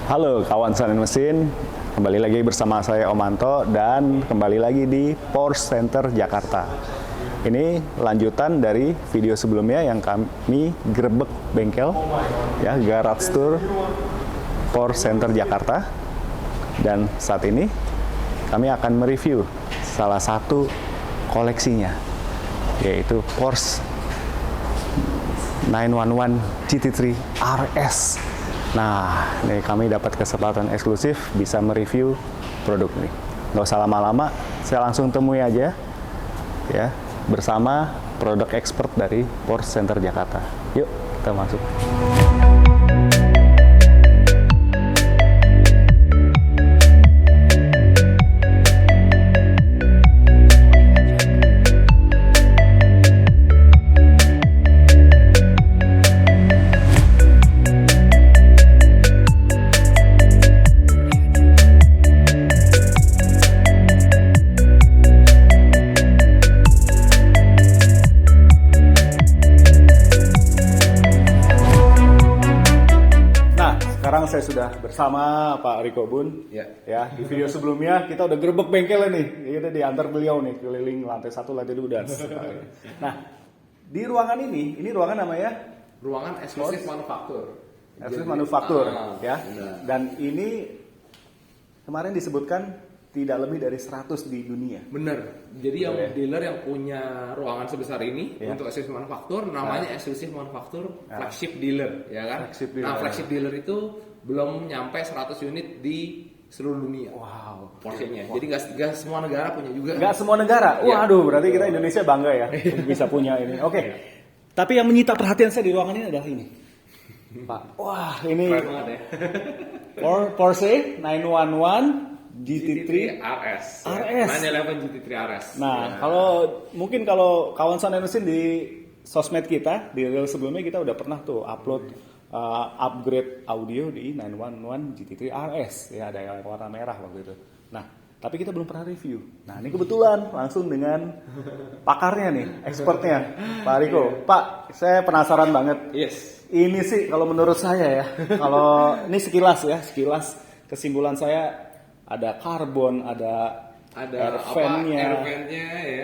Halo kawan Sonen Mesin, kembali lagi bersama saya Om Anto dan kembali lagi di Porsche Center Jakarta. Ini lanjutan dari video sebelumnya yang kami grebek bengkel, ya, garage tour Porsche Center Jakarta. Dan saat ini kami akan mereview salah satu koleksinya, yaitu Porsche 911 GT3 RS. Nah, ini kami dapat kesempatan eksklusif bisa mereview produk ini. Nggak usah lama-lama, saya langsung temui aja ya bersama produk expert dari Porsche Center Jakarta. Yuk, kita masuk. Sekarang saya sudah bersama Pak Riko Bun. Ya, di video sebelumnya kita udah gerbek bengkel nih. Kita diantar beliau nih keliling lantai 1, lantai 2 dan Nah, di ruangan ini ruangan namanya ruangan eksklusif manufaktur. Eksklusif manufaktur, ya. Benar. Dan ini kemarin disebutkan tidak lebih dari 100 di dunia. Bener. Jadi yang dealer yang punya ruangan sebesar ini untuk eksklusif manufaktur namanya eksklusif manufaktur flagship dealer, ya kan? Flagship dealer itu belum nyampe 100 unit di seluruh dunia. Wow. Porsinya. Jadi nggak semua negara punya juga. Nggak semua negara. Waduh, berarti kita Indonesia bangga ya bisa punya ini. Oke. Tapi yang menyita perhatian saya di ruangan ini adalah ini. Pak. Wah, ini keren banget ya. Porsche 911 GT3 RS. RS. 911 GT3 RS. Nah, kalau kawan Sonen Mesin di sosmed kita di reel sebelumnya kita udah pernah tuh upload upgrade audio di 911 GT3 RS, ya, ada yang warna merah waktu itu. Nah, tapi kita belum pernah review. Nah, ini kebetulan langsung dengan pakarnya nih, expertnya, Pak Riko. Pak, saya penasaran banget. Yes. Ini sih kalau menurut saya ya, kalau ini sekilas kesimpulan saya ada karbon, ada air fan-nya,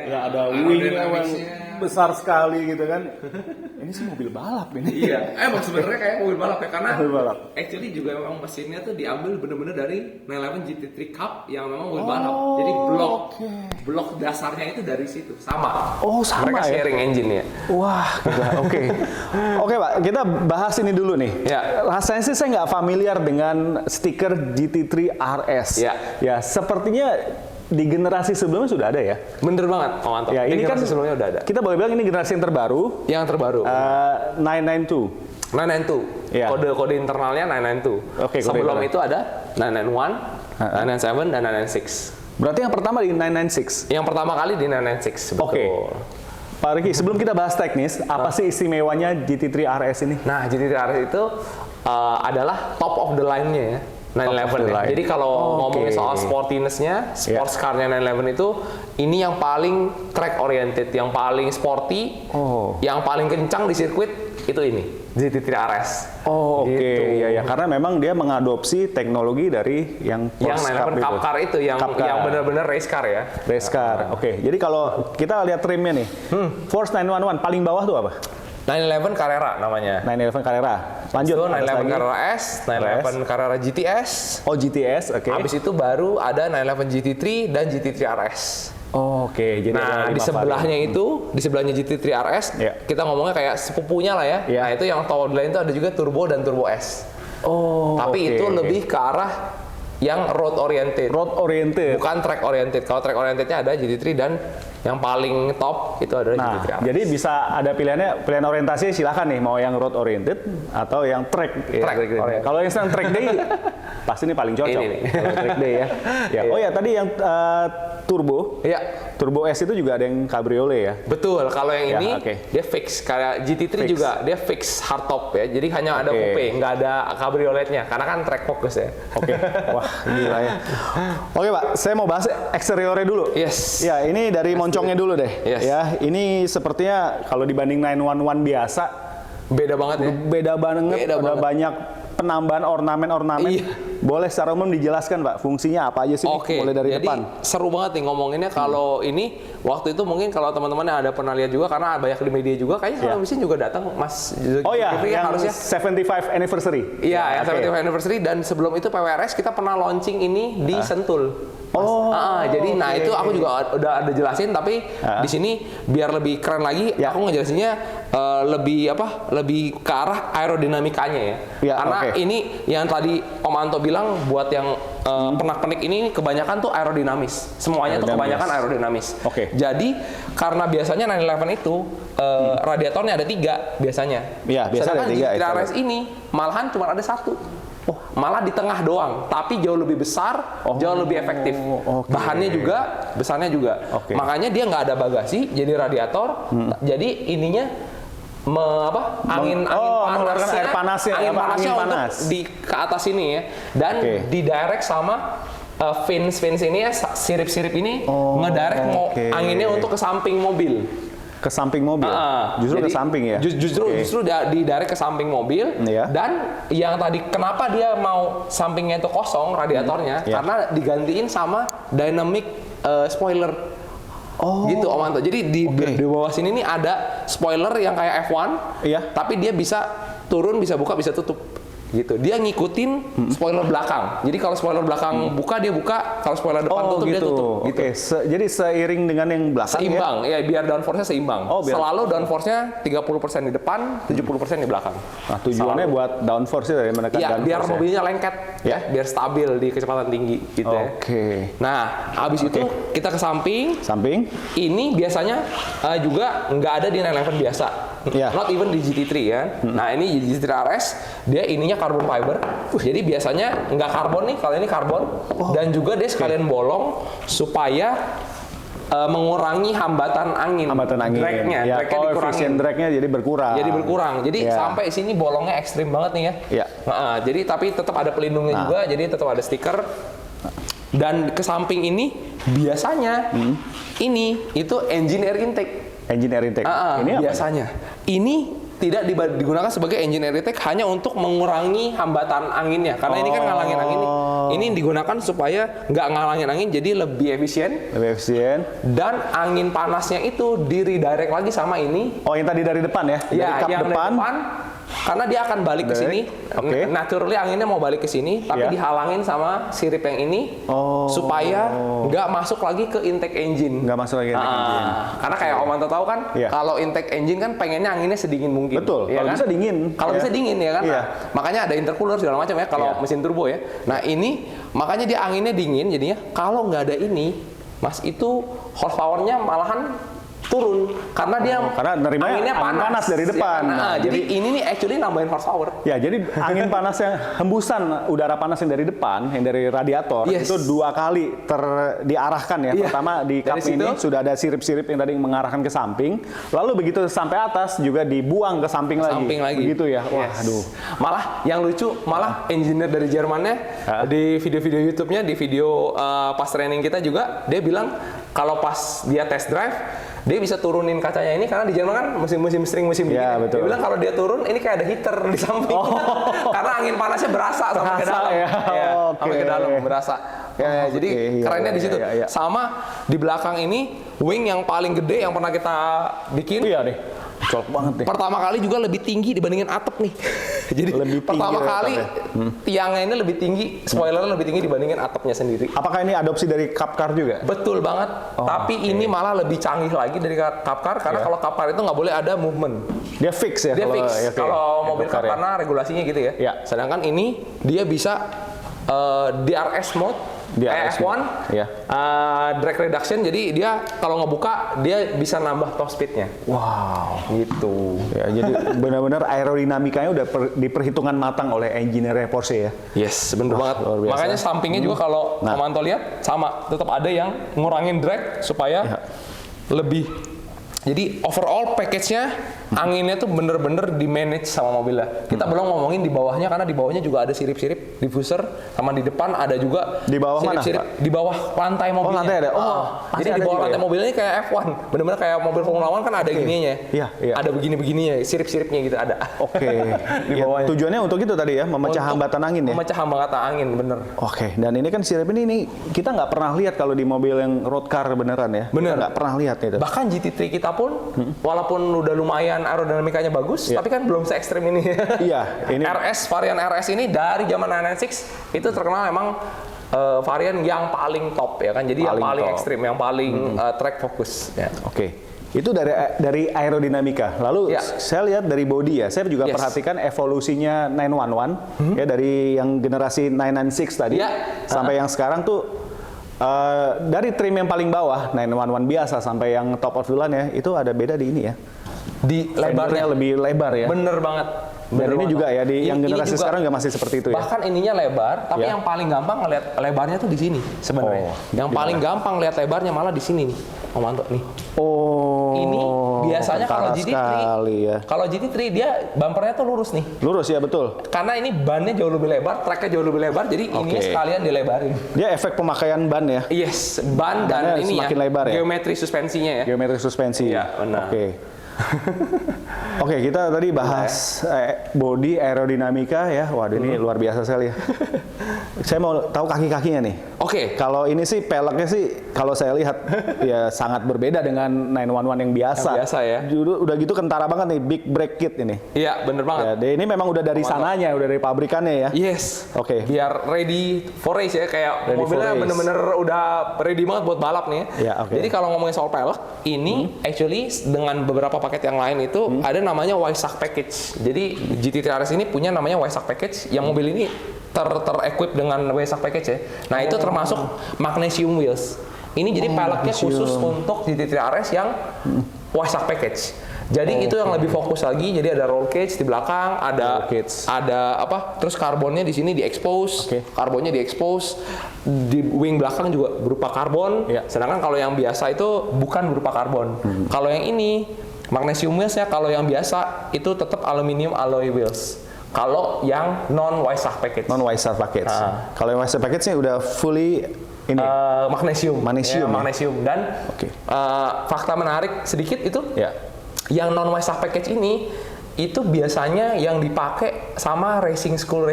ya, ada wing-nya yang besar sekali gitu kan. Ini sih mobil balap ini. Iya, emang sebenarnya kayak mobil balap ya, karena mobil balap. Actually juga memang mesinnya tuh diambil bener-bener dari 911 GT3 Cup yang memang mobil balap. Jadi blok dasarnya itu dari situ sama. Oh, sama. Mereka sharing engine ya. Wah, oke. Oke, Pak, kita bahas ini dulu nih. Ya. Rasanya sih saya nggak familiar dengan stiker GT3 RS. Ya, sepertinya di generasi sebelumnya sudah ada ya. Bener banget, Om Anto. Ya, ini kan sebelumnya udah ada. Kita boleh bilang ini generasi yang terbaru. Yang terbaru. 992. 992. Ya. Kode internalnya 992. Oke, sebelum itu ada 991, 997 dan 996. Berarti yang pertama di 996. Yang pertama kali di 996. Betul. Oke. Pak Riki, sebelum kita bahas teknis, apa sih istimewanya GT3 RS ini? Nah, GT3 RS itu adalah top of the line-nya ya. 911 ya. Jadi kalau ngomongin soal sportiness-nya, sports car-nya 911 itu ini yang paling track oriented, yang paling sporty, yang paling kencang di sirkuit itu ini GT3 RS. Oke. Gitu. Ya, karena memang dia mengadopsi teknologi dari yang Porsche Cup Cup Car itu yang benar-benar race car ya. Race car. Oke. Jadi kalau kita lihat trimnya nih, Porsche 911 paling bawah tuh apa? 911 Carrera namanya. 911 Carrera. Lanjut. 911 Carrera S, 911 Carrera GTS. Oh, GTS, oke. Habis itu baru ada 911 GT3 dan GT3 RS. Oke, jadi di sebelahnya itu, di sebelahnya GT3 RS, kita ngomongnya kayak sepupunya lah ya. Nah, itu yang top line itu ada juga Turbo dan Turbo S. Tapi itu lebih ke arah yang road oriented. Bukan track oriented. Kalau track orientednya ada GT3 dan yang paling top itu adalah GT3 RS. Jadi bisa ada pilihan orientasi silahkan nih, mau yang road oriented atau yang track. Kalau yang track day pasti ini paling cocok. Ini. Kalau track day ya. Oh ya, tadi yang turbo. Iya. Turbo S itu juga ada yang cabriolet ya. Betul. Kalau yang ini dia fix. Kayak GT3 juga dia fix hardtop ya. Jadi hanya ada coupe, nggak ada cabrioletnya karena kan track focus ya. Wah, gila ya. Oke, Pak, saya mau bahas eksteriornya dulu. Yes. Ya, ini dari moncongnya dulu deh. Ya, ini sepertinya kalau dibanding 911 biasa beda banget ya. Beda banget. Udah banyak penambahan ornamen-ornamen. boleh secara umum dijelaskan Pak, fungsinya apa aja sih? Mulai dari jadi depan. seru banget nih ngomonginnya. Kalau ini waktu itu mungkin kalau teman-teman ada pernah lihat juga, karena banyak di media juga, kayaknya kalau mesin juga datang Mas Oh ya, yang harusnya 75 anniversary. Iya, yang 75 anniversary, dan sebelum itu PWRS kita pernah launching ini di Sentul. Jadi nah itu aku juga udah ada jelasin, tapi di sini biar lebih keren lagi, aku ngejelasinnya lebih ke arah aerodinamikanya ya. Karena ini yang tadi Om Anto bilang, buat yang pernak-pernik ini kebanyakan tuh aerodinamis. Semuanya tuh kebanyakan aerodinamis. Jadi karena biasanya 911 itu radiatornya ada 3 biasanya. Iya, biasanya ada 3. GT3RS ini malahan cuma ada 1. Malah di tengah doang, tapi jauh lebih besar, jauh lebih efektif. Bahannya juga, besarnya juga. Makanya dia nggak ada bagasi, jadi radiator. Jadi ininya angin panasnya untuk di ke atas ini ya, dan didirect sama fins ini ya, sirip-sirip ini ngedirect anginnya untuk ke samping mobil. Ke samping mobil, justru ke samping ya? Justru didirect ke samping mobil. Dan yang tadi kenapa dia mau sampingnya itu kosong radiatornya, karena digantiin sama dynamic spoiler. Gitu Om Anto. Jadi di bawah sini nih ada spoiler yang kayak F1, tapi dia bisa turun, bisa buka, bisa tutup. Gitu. Dia ngikutin spoiler belakang. Jadi kalau spoiler belakang buka, dia buka. Kalau spoiler depan tutup, dia tutup. Gitu. Jadi seiring dengan yang belakang seimbang, ya biar downforce-nya seimbang. Selalu downforce-nya 30% di depan, 70% di belakang. Nah, tujuannya buat downforce dari menekan downforce. Biar mobilnya lengket, biar stabil di kecepatan tinggi gitu ya. Nah, habis itu kita ke samping. Ini biasanya juga nggak ada di 911 biasa. Not even di GT3 ya. Nah, ini GT3 RS, dia ininya carbon fiber. Jadi biasanya nggak karbon nih, kalau ini karbon. Dan juga dia sekalian bolong supaya mengurangi hambatan angin. Drag-nya dikurangin. Drag-nya jadi berkurang. Jadi sampai sini bolongnya ekstrim banget nih ya. Jadi tapi tetap ada pelindungnya juga. Jadi tetap ada stiker. Dan ke samping ini biasanya ini itu engine air intake. Ini biasanya. Ini tidak digunakan sebagai engine air intake, hanya untuk mengurangi hambatan anginnya. Karena ini kan ngalangin angin. Ini digunakan supaya nggak ngalangin angin, jadi lebih efisien. Dan angin panasnya itu di-redirect lagi sama ini. Yang tadi dari depan ya? Dari kap yang depan. dari depan. Karena dia akan balik ke sini. Naturally anginnya mau balik ke sini, tapi dihalangin sama sirip yang ini supaya nggak masuk lagi ke intake engine. Karena kayak Om Anto tahu kan, kalau intake engine kan pengennya anginnya sedingin mungkin. Betul. Ya kalau kan? bisa dingin. Kalau bisa dingin ya kan. Makanya ada intercooler segala macam ya kalau mesin turbo ya. Nah ini makanya dia anginnya dingin jadinya. Kalau nggak ada ini, Mas, itu horsepower-nya malahan turun karena dia anginnya panas dari depan. Jadi ini nih actually nambahin horsepower. Jadi angin panas yang hembusan udara panas yang dari depan, yang dari radiator itu 2 kali diarahkan ya. Pertama di kap ini sudah ada sirip-sirip yang tadi mengarahkan ke samping, lalu begitu sampai atas juga dibuang ke samping lagi. Begitu ya. Waduh. Malah yang lucu, engineer dari Jermannya di video-video YouTube-nya, di video pas training kita juga dia bilang kalau pas dia test drive dia bisa turunin kacanya ini karena di Jerman kan musim string musim dingin. Dia bilang kalau dia turun ini kayak ada heater di samping. Karena angin panasnya berasa sampai ke dalam. Sampai ke dalam berasa. Jadi kerennya di situ. Sama di belakang ini wing yang paling gede yang pernah kita bikin. Colok banget nih. Pertama kali juga lebih tinggi dibandingin atap nih. Jadi pertama kali tiangnya ini lebih tinggi, spoilernya lebih tinggi dibandingin atapnya sendiri. Apakah ini adopsi dari Cup Car juga? Betul banget. Tapi ini malah lebih canggih lagi dari Cup Car karena kalau Cup Car itu nggak boleh ada movement. Dia fix ya? Dia fix. Kalau mobil Cup karena regulasinya gitu ya. Sedangkan ini dia bisa DRS mode. F1 drag reduction, jadi dia kalau ngebuka dia bisa nambah top speednya. Gitu. Jadi benar-benar aerodinamikanya udah diperhitungan matang oleh engineer Porsche ya. Yes, bener banget. Makanya sampingnya juga kalau Om Anto lihat sama, tetap ada yang ngurangin drag supaya lebih Jadi overall package-nya anginnya tuh bener-bener di manage sama mobilnya. Kita belum ngomongin di bawahnya karena di bawahnya juga ada sirip-sirip diffuser, sama di depan ada juga di bawah sirip-sirip mana, di bawah lantai mobilnya. Oh, lantai ada. Jadi di bawah lantai mobilnya ini kayak F1. Bener-bener kayak mobil Formula 1 kan ada gininya. Iya. Ada begini-begininya, sirip-siripnya gitu ada. Oke. Di bawahnya. Tujuannya untuk itu tadi ya, memecah hambatan angin ya. Memecah hambatan angin, bener. Oke. Dan ini kan sirip ini kita nggak pernah lihat kalau di mobil yang road car beneran ya. Bener. Nggak pernah lihat itu. Bahkan GT3 kita pun walaupun udah lumayan aerodinamikanya bagus, tapi kan belum se ekstrim ini. Iya, ini varian RS ini dari zaman 996 itu terkenal emang varian yang paling top ya kan. Jadi yang paling ekstrim, yang paling track fokus. Ya. Oke. Itu dari aerodinamika. Lalu saya lihat dari body ya. Saya juga perhatikan evolusinya 911 ya, dari yang generasi 996 tadi sampai yang sekarang tuh. Dari trim yang paling bawah 911 biasa sampai yang top of the line ya, itu ada beda di ini ya. Di lebarnya lebih lebar ya. Bener banget. Dan ini juga ya di yang generasi sekarang nggak masih seperti itu ya. Bahkan ininya lebar, tapi yang paling gampang ngeliat lebarnya tuh di sini sebenarnya. Yang paling gampang lihat lebarnya malah di sini nih, Om Anto nih. Ini biasanya kalau GT3, ya. Kalau GT3 dia bumpernya tuh lurus nih. Lurus ya, betul. Karena ini bannya jauh lebih lebar, tracknya jauh lebih lebar, jadi ininya sekalian dilebarin. Dia efek pemakaian ban ya. Yes, ban dan ini semakin lebar ya. Geometri suspensinya ya. Geometri suspensi. Iya, benar. Oke, kita tadi bahas body aerodinamika ya. Waduh, ini luar biasa sekali ya. Saya mau tahu kaki-kakinya nih. Oke. Kalau ini sih peleknya sih kalau saya lihat ya sangat berbeda dengan 911 yang biasa. Yang biasa ya. Udah gitu kentara banget nih, big brake kit ini. Iya, bener banget. Ya, ini memang udah dari sananya, udah dari pabrikannya ya. Yes. Oke. Biar ready for race ya, kayak ready mobilnya bener-bener udah ready banget buat balap nih. Ya, Jadi kalau ngomongin soal pelek, ini actually dengan beberapa paket yang lain itu ada namanya Weissach package. Jadi GT3 RS ini punya namanya Weissach package, yang mobil ini ter-equip dengan Weissach package ya. Nah, itu termasuk magnesium wheels. Ini jadi peleknya khusus untuk GT3 RS yang Weissach package. Jadi itu yang lebih fokus lagi. Jadi ada roll cage di belakang, ada apa? Terus karbonnya di sini di-expose, karbonnya di-expose. Di wing belakang juga berupa karbon. Sedangkan kalau yang biasa itu bukan berupa karbon. Kalau yang ini magnesium wheels-nya, kalau yang biasa itu tetap aluminium alloy wheels. Kalau yang non Weissach package. Non Weissach package. Kalau yang Weissach package-nya udah fully ini magnesium. Magnesium. Ya, magnesium. Dan fakta menarik sedikit itu, yang non Weissach package ini itu biasanya yang dipakai sama racing school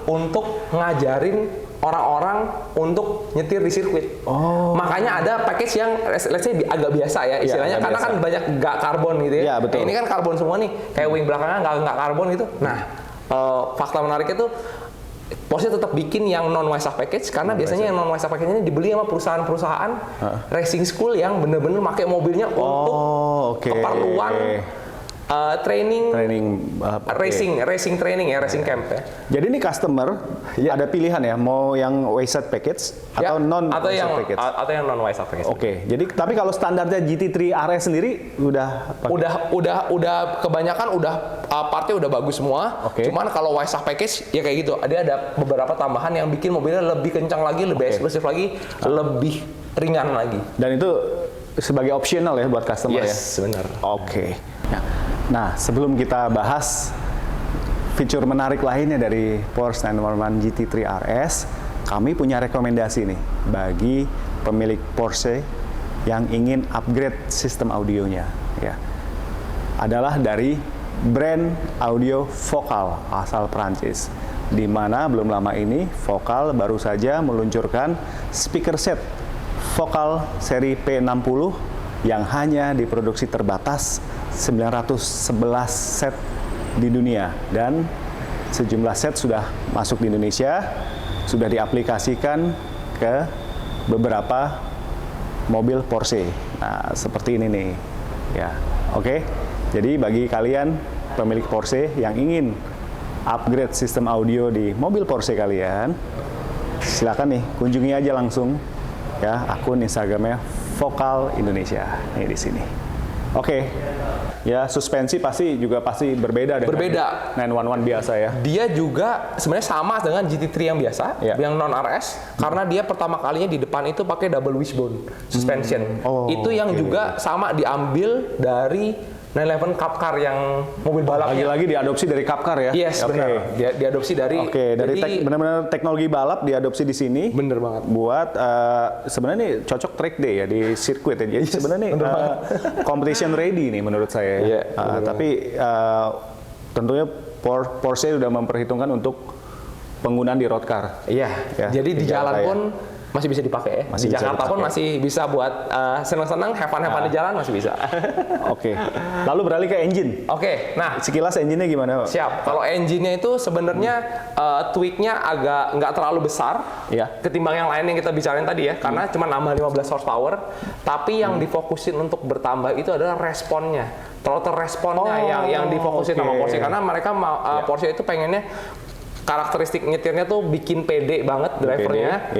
untuk ngajarin orang-orang untuk nyetir di sirkuit. Makanya ada package yang let's say agak biasa ya istilahnya, karena kan banyak nggak karbon gitu ya. Betul. Ini kan karbon semua nih, kayak wing belakangnya nggak karbon gitu. Nah, fakta menariknya tuh Porsche tetap bikin yang non Weissach package karena biasanya yang non Weissach package ini dibeli sama perusahaan-perusahaan racing school yang bener-bener pakai mobilnya untuk keperluan training racing training ya, racing camp ya. Jadi ini customer ada pilihan ya, mau yang Weissach package atau non Weissach package. Atau yang non Weissach package. Oke. Jadi tapi kalau standarnya GT3 RS sendiri udah kebanyakan partnya udah bagus semua. Cuman kalau Weissach package ya kayak gitu. Ada beberapa tambahan yang bikin mobilnya lebih kencang lagi, lebih eksklusif lagi, lebih ringan lagi. Dan itu sebagai optional ya buat customer ya. Yes, benar. Oke. Nah, sebelum kita bahas fitur menarik lainnya dari Porsche 911 GT3 RS, kami punya rekomendasi nih bagi pemilik Porsche yang ingin upgrade sistem audionya. Ya, adalah dari brand audio Vocal asal Prancis, di mana belum lama ini Vocal baru saja meluncurkan speaker set Vocal seri P60 yang hanya diproduksi terbatas 911 set di dunia, dan sejumlah set sudah masuk di Indonesia, sudah diaplikasikan ke beberapa mobil Porsche. Nah, seperti ini nih. Ya, oke. Jadi bagi kalian pemilik Porsche yang ingin upgrade sistem audio di mobil Porsche kalian, silakan nih kunjungi aja langsung ya akun Instagramnya Vocal Indonesia. Nih di sini. Oke. Ya, suspensi pasti berbeda dengan 911 biasa ya. Dia juga sebenarnya sama dengan GT3 yang biasa, yang non RS, karena dia pertama kalinya di depan itu pakai double wishbone suspension. Itu yang juga sama diambil dari 911 Cup Car yang mobil balapnya. Lagi-lagi diadopsi dari Cup Car ya? Yes, benar. Diadopsi dari... Dari benar-benar teknologi balap diadopsi di sini. Bener banget. Buat, sebenarnya nih cocok track day ya, di sirkuit ya. Jadi sebenarnya nih competition ready nih menurut saya. Tapi tentunya Porsche sudah memperhitungkan untuk penggunaan di road car. Jadi di jalan pun masih bisa dipakai ya. Di Jakarta pun masih bisa buat senang-senang, have fun di jalan masih bisa. Lalu beralih ke engine. Nah sekilas engine-nya gimana? Siap. Kalau engine-nya itu sebenarnya tweak-nya agak nggak terlalu besar ketimbang yang lain yang kita bicarain tadi ya, karena cuma nambah 15 horsepower. Tapi yang difokusin untuk bertambah itu adalah responnya, throttle responnya yang difokusin sama Porsche, karena mereka Porsche itu pengennya karakteristik nyetirnya tuh bikin pede banget drivernya.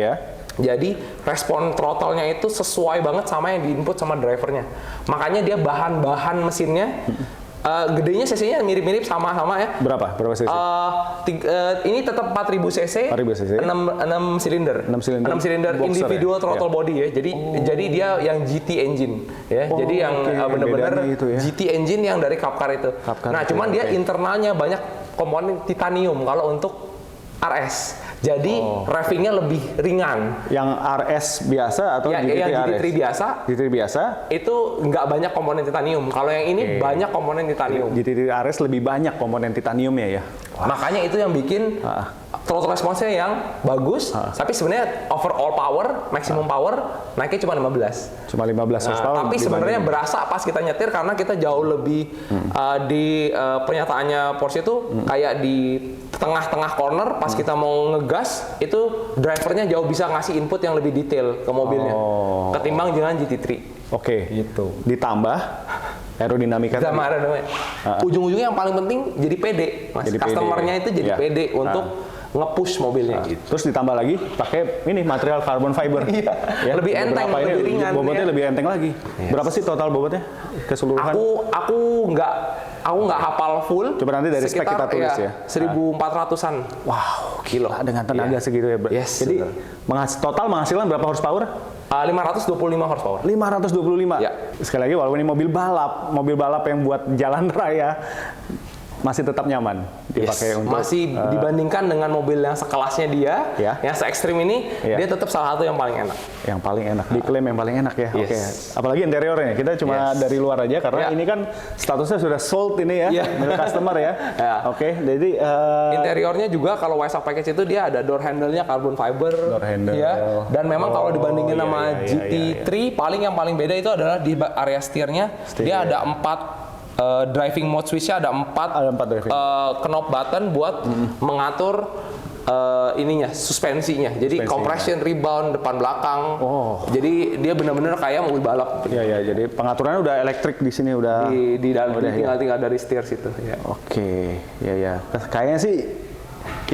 Jadi respon throttle-nya itu sesuai banget sama yang diinput sama drivernya. Makanya dia bahan mesinnya gedenya cc-nya mirip-mirip sama-sama ya. Berapa cc? Ini tetap 4000 cc. 6 silinder. 6 silinder individual throttle body ya. Jadi dia yang GT engine ya. Jadi yang benar-benar GT engine yang dari Cup Car itu. Nah, cuman dia internalnya banyak komponen titanium kalau untuk RS. Jadi ravingnya lebih ringan. Yang RS biasa atau GT3 biasa? GT3 biasa itu nggak banyak komponen titanium. Kalau yang ini banyak komponen titanium. GT3 RS lebih banyak komponen titaniumnya ya. Makanya itu yang bikin throttle response-nya yang bagus. Tapi sebenarnya overall power, maximum power naiknya cuma 15. Cuma 15 horsepower. Tapi sebenarnya berasa pas kita nyetir karena kita jauh lebih di pernyataannya Porsche itu kayak di tengah-tengah corner pas kita mau ngegas itu drivernya jauh bisa ngasih input yang lebih detail ke mobilnya ketimbang dengan GT3. Gitu. Ditambah aerodinamika. Ujung-ujungnya yang paling penting jadi pede, Mas. Customer-nya itu jadi pede untuk nge-push mobilnya gitu. Terus ditambah lagi pakai ini material carbon fiber. Lebih enteng, lebih ringan. Bobotnya lebih enteng lagi. Berapa sih total bobotnya keseluruhan? Aku nggak hafal full. Coba nanti dari spek kita tulis ya. 1.400-an. Wow, gila dengan tenaga segitu ya. Jadi total menghasilkan berapa horsepower? 525 horsepower. 525. Sekali lagi walaupun ini mobil balap yang buat jalan raya masih tetap nyaman dipakai untuk dibandingkan dengan mobil yang sekelasnya dia, yang se-ekstrim ini, dia tetap salah satu yang paling enak. Yang paling enak, diklaim yang paling enak ya. Apalagi interiornya, kita cuma dari luar aja karena ini kan statusnya sudah sold ini ya, milik customer ya. Jadi interiornya juga kalau Weissach package itu dia ada door handle-nya carbon fiber. Dan memang kalau dibandingin sama GT3, yang paling beda itu adalah di area setirnya, dia ada 4 driving mode switch-nya ada 4 knob button buat mengatur suspensinya. Jadi compression, rebound, depan belakang. Jadi dia benar-benar kayak mobil balap. Jadi pengaturannya udah elektrik di sini udah di dalam tinggal dari setir situ. Kayaknya sih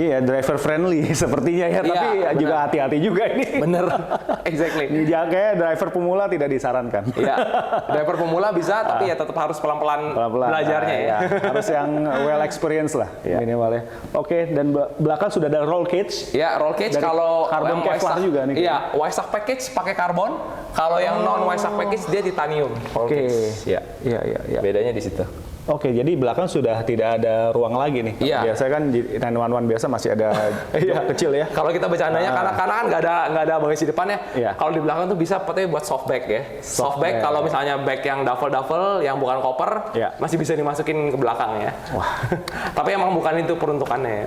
driver friendly sepertinya ya, tapi juga hati-hati juga ini. Bener, exactly. Kayak driver pemula tidak disarankan. Driver pemula bisa, tapi tetap harus pelan-pelan belajarnya ya. Harus yang well experience lah minimal ya. Dan belakang sudah ada roll cage. Roll cage kalau karbon Kevlar juga nih. Weissach package pakai karbon. Kalau yang non Weissach package dia titanium. Bedanya di situ. Jadi belakang sudah tidak ada ruang lagi nih. Biasanya kan 911 biasa masih ada jok kecil ya. Kalau kita bercandanya karena kan nggak ada bagasi depannya. Kalau di belakang tuh bisa buat softback ya. Softback kalau misalnya bag yang duffel yang bukan koper masih bisa dimasukin ke belakang ya. Tapi emang bukan itu peruntukannya.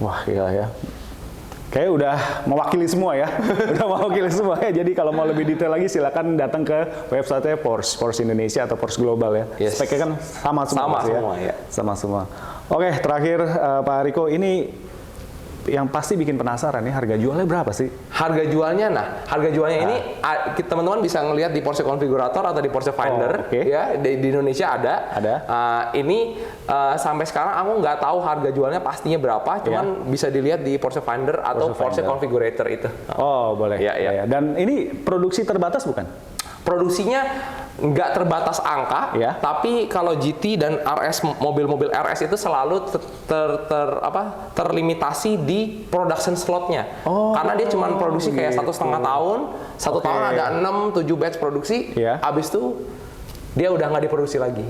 Wah gila ya. Kayaknya udah mewakili semua ya. Jadi kalau mau lebih detail lagi silakan datang ke website Porsche Indonesia atau Porsche Global ya. Speknya kan sama semua. Sama semua. Terakhir Pak Riko, ini yang pasti bikin penasaran nih, harga jualnya berapa sih? Harga jualnya ini teman-teman bisa ngelihat di Porsche Configurator atau di Porsche Finder ya, di Indonesia ada. Ini sampai sekarang aku nggak tahu harga jualnya pastinya berapa, cuman bisa dilihat di Porsche Finder atau Porsche Configurator itu. Boleh. Dan ini produksi terbatas bukan? Produksinya nggak terbatas angka, tapi kalau GT dan RS, mobil-mobil RS itu selalu terlimitasi di production slotnya. Karena dia cuma produksi kayak 1,5 tahun, 1 tahun ada 6-7 batch produksi, habis itu dia udah nggak diproduksi lagi.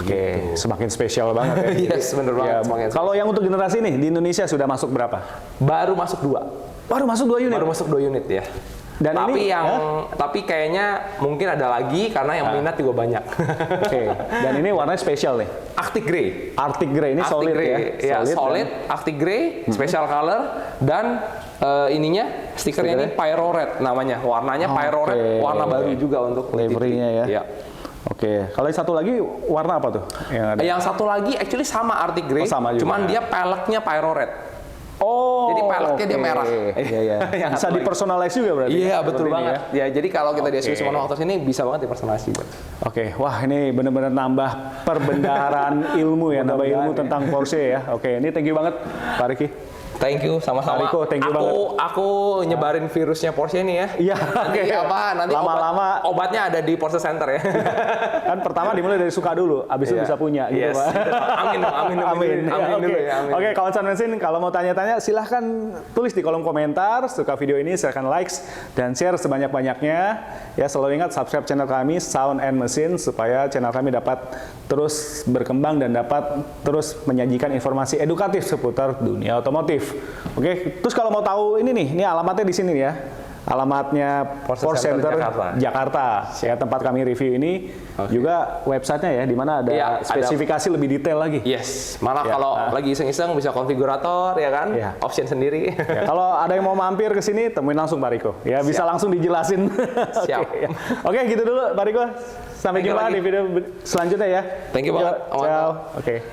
Gitu. Semakin spesial banget ya. Yes, bener banget. Kalau yang untuk generasi ini di Indonesia sudah masuk berapa? Baru masuk 2. Baru masuk 2 unit? Baru masuk 2 unit ya. Dan tapi kayaknya mungkin ada lagi karena yang minat juga banyak. Dan ini warnanya spesial nih. Arctic Grey. Arctic Grey ini Arctic solid Grey. ya. Solid, Arctic Grey, special color dan ininya stikernya ini Pyro Red namanya. Warnanya Pyro Red, warna baru juga untuk livery-nya ya. Kalau yang satu lagi warna apa tuh? Yang satu lagi actually sama Arctic Grey, cuman dia peleknya Pyro Red. Jadi peleknya dia merah. Bisa dipersonalize juga berarti. Iya, betul banget. Ya, jadi kalau kita di SUV Manufactures ini bisa banget dipersonalisasi. Wah ini benar-benar nambah perbendaharaan ilmu ya, nambah ilmu tentang Porsche ya. Ini thank you banget Pak Riki. Thank you, sama-sama. Riko, thank you banget. Aku nyebarin virusnya Porsche ini ya. Iya. Nanti lama-lama obatnya ada di Porsche Center ya. Kan pertama dimulai dari suka dulu, abis itu bisa punya gitu Pak. Amin dulu ya. Kawan Sound Mesin, kalau mau tanya-tanya silahkan tulis di kolom komentar. Suka video ini silahkan like dan share sebanyak-banyaknya. Ya selalu ingat subscribe channel kami Sound and Mesin supaya channel kami dapat terus berkembang dan dapat terus menyajikan informasi edukatif seputar dunia otomotif. Terus kalau mau tahu ini alamatnya di sini ya. Alamatnya Porsche Center Jakarta. Ya, tempat kami review ini. Juga websitenya ya, di mana ada spesifikasi lebih detail lagi. Yes, malah kalau lagi iseng-iseng bisa konfigurator ya kan, option sendiri. Kalau ada yang mau mampir ke sini, temuin langsung Pak Riko. Ya, bisa langsung dijelasin. Siap. Gitu dulu Pak Riko. Sampai jumpa di video selanjutnya ya. Thank you banget. Ciao.